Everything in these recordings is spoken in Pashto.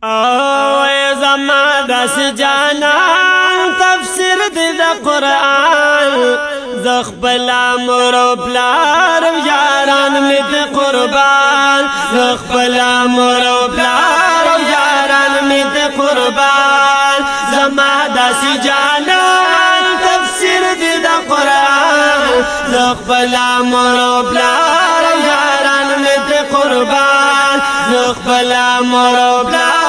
او زما داس جانان تفسیر دی دا قرآن زخبل امر و پلار یاران می دی قربان زخبل امر و پلار یاران می دی قربان زما داس جانان تفسیر دی دا قرآن زخبل امر و پلار یاران می دی قربان زخبل امر و پلار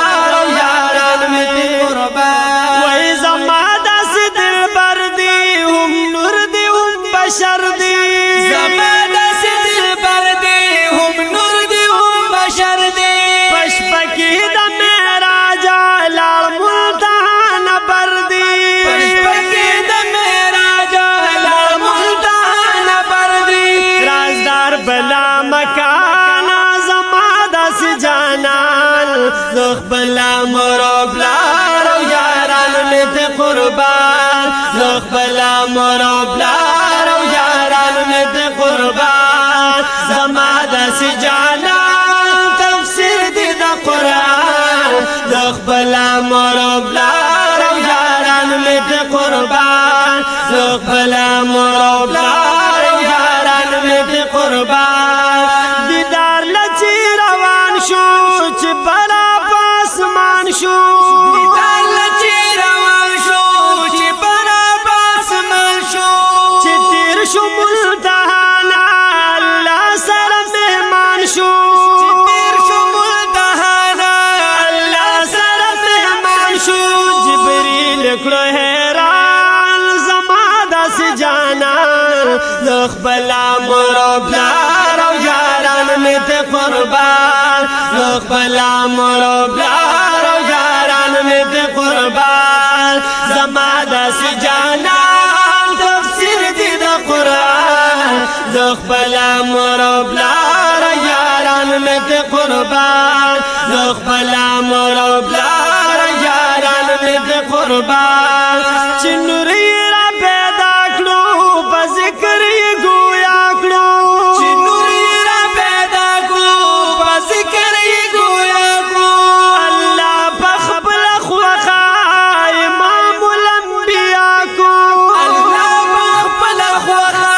بشر دی زمانہ سے دل بر دی ہم نور دی ہم بشر دی پشپکی دا میرا جلال ملتان بر دی پشپکی دا میرا جلال ملتان بر دی رازدار بلا مکانا زمانہ سے جانان زخ بلا مرو بلارو یاران میں تے قربان زخ بلا مرو بلارو قربان زما داس جانان تفسیر دی دا قرآن زخبل امر و پلار یاران می دی قربان زخبل امر و پلار یاران می دی قربان دیدار لچی روان شو چی برا پاسمان شو دیدار لچی روان شو چی برا پاسمان شو چی تیر شو ملتان لکڑو حیران زما داس جانان زخبل امر و پلار یاران میں تے قربان زخبل امر و پلار یاران میں تے قربان زما داس جانان تفسیر دی دا قرآن زخبل امر و پلار یاران میں تے قربان زخبل امر و پلار یاران میں تے قربان چنوری را پیدا کرو بذکر گویا کرو چنوری را پیدا کرو بذکر گویا کرو اللہ بخبل خوخا امام الانبیاء کو اللہ بخبل خوخا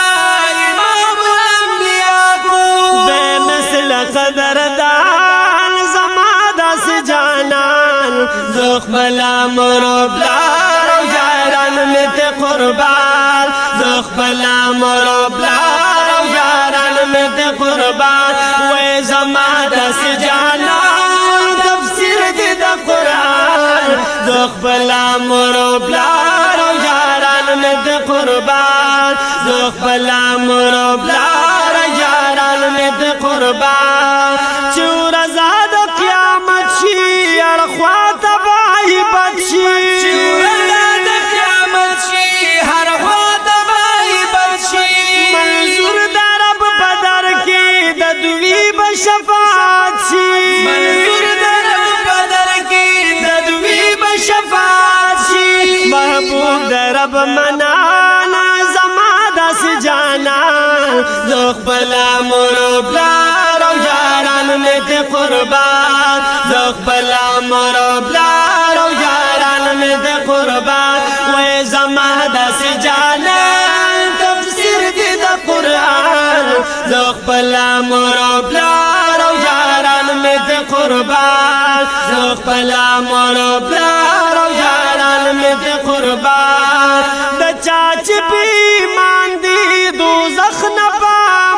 امام الانبیاء کو بے مثل قدردان زما داس جانان زخبل امر و پلار یاران میں تے قربان زخبل امر و پلار یاران میں تے قربان وے زما داس جانان تفسیر دی دا قرآن زخبل امر و پلار یاران میں تے قربان زخبل امر و پلار یاران میں تے قربان چور زاد قیامت شی ارخوات بائی بچی چور زاد قیامت شی ارخوات بائی بچی منظور درب بدر کی ددوی بشفاعت شی منظور درب بدر کی ددوی بشفاعت شی محبوب درب منانا زما داس جانان زخبل امر و پلار یاران میں تے قربان زخبل امر و پلار یاران میں تے قربان وے زما داس جانان تفسیر دی دا قرآن زخبل امر و پلار یاران میں تے قربان زخبل امر و پلار یاران میں تے قربان دا چاچ بھی ماندی دوزخ نپا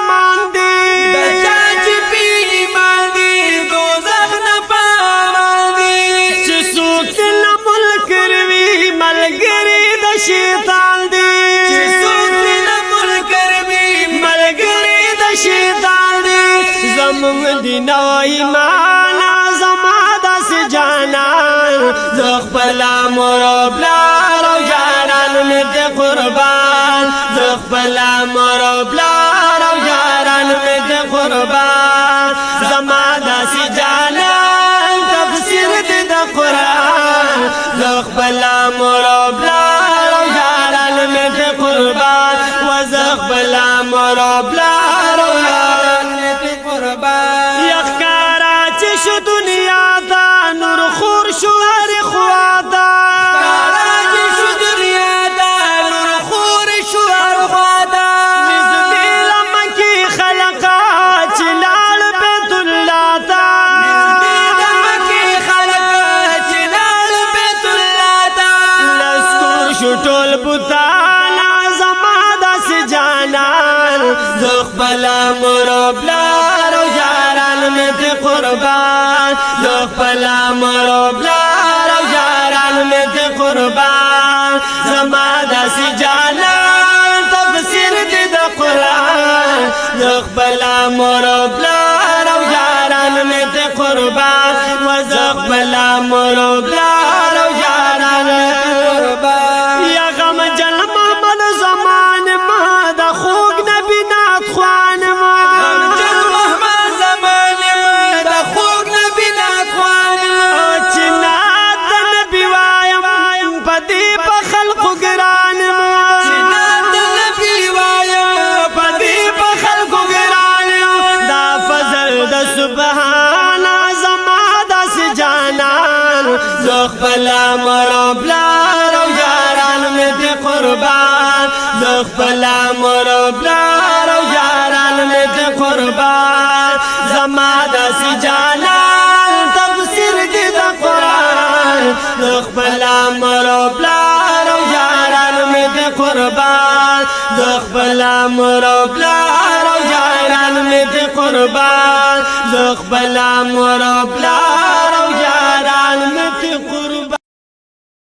ماندی دا چاچ بھی ماندی دوزخ نپا ماندی چسوک نملک روی ملگری دا شیطان دی چسوک نملک روی ملگری دا شیطان دی زمم دی نو ایمانا زما داس جانان زخبل امر و پلار یاران میں تے قربان زخبل امر و پلار یاران میں تے قربان زما داس جانان تفسیر دی دا قرآن زخبل امر و پلار یاران میں تے قربان و زخبل امر و پلار یاران میں تے قربان یخکارا چش دنیا تا نور خور شو هر خوادا کاراجی شو دنیا دا نور خور شو هر خوادا نزدی لمکی خلقا چلال بیت اللہ دا نزدی لمکی خلقا چلال بیت اللہ دا لسکور شو طول بوتانا زمادا سی جانان دخ بلا مربلا رو جاران میں تے قربان دخ بلا مربلا رو جاران میں تے قربان زمادا سی جانان تفسیر دی دا قرآن دخ بلا مربلا رو جاران میں تے قربان وزخ بلا مربلا رو جاران میں تے قربان یا غم جل محمد زمان ما دا خوگ نبی نات خوان ما غم جل محمد زمان ما دا خوگ نبی نات خوان ما چنات دا نبی وایم پدی پا خلق گران ما چنات دا نبی وایم پدی پا خلق گران ما دا فضل دا سبحانا زما دا سی جانان زخ بلا مربلا رو جاران میں تے قربان زخ بلا مربلا رو جاران میں تے قربان زما دا سی جانان تفسیر دی دا قرآن زخ بلا مربلا رو جاران میں تے قربان زخ بلا مربلا رو جاران میں تے قربان زخ بلا مربلا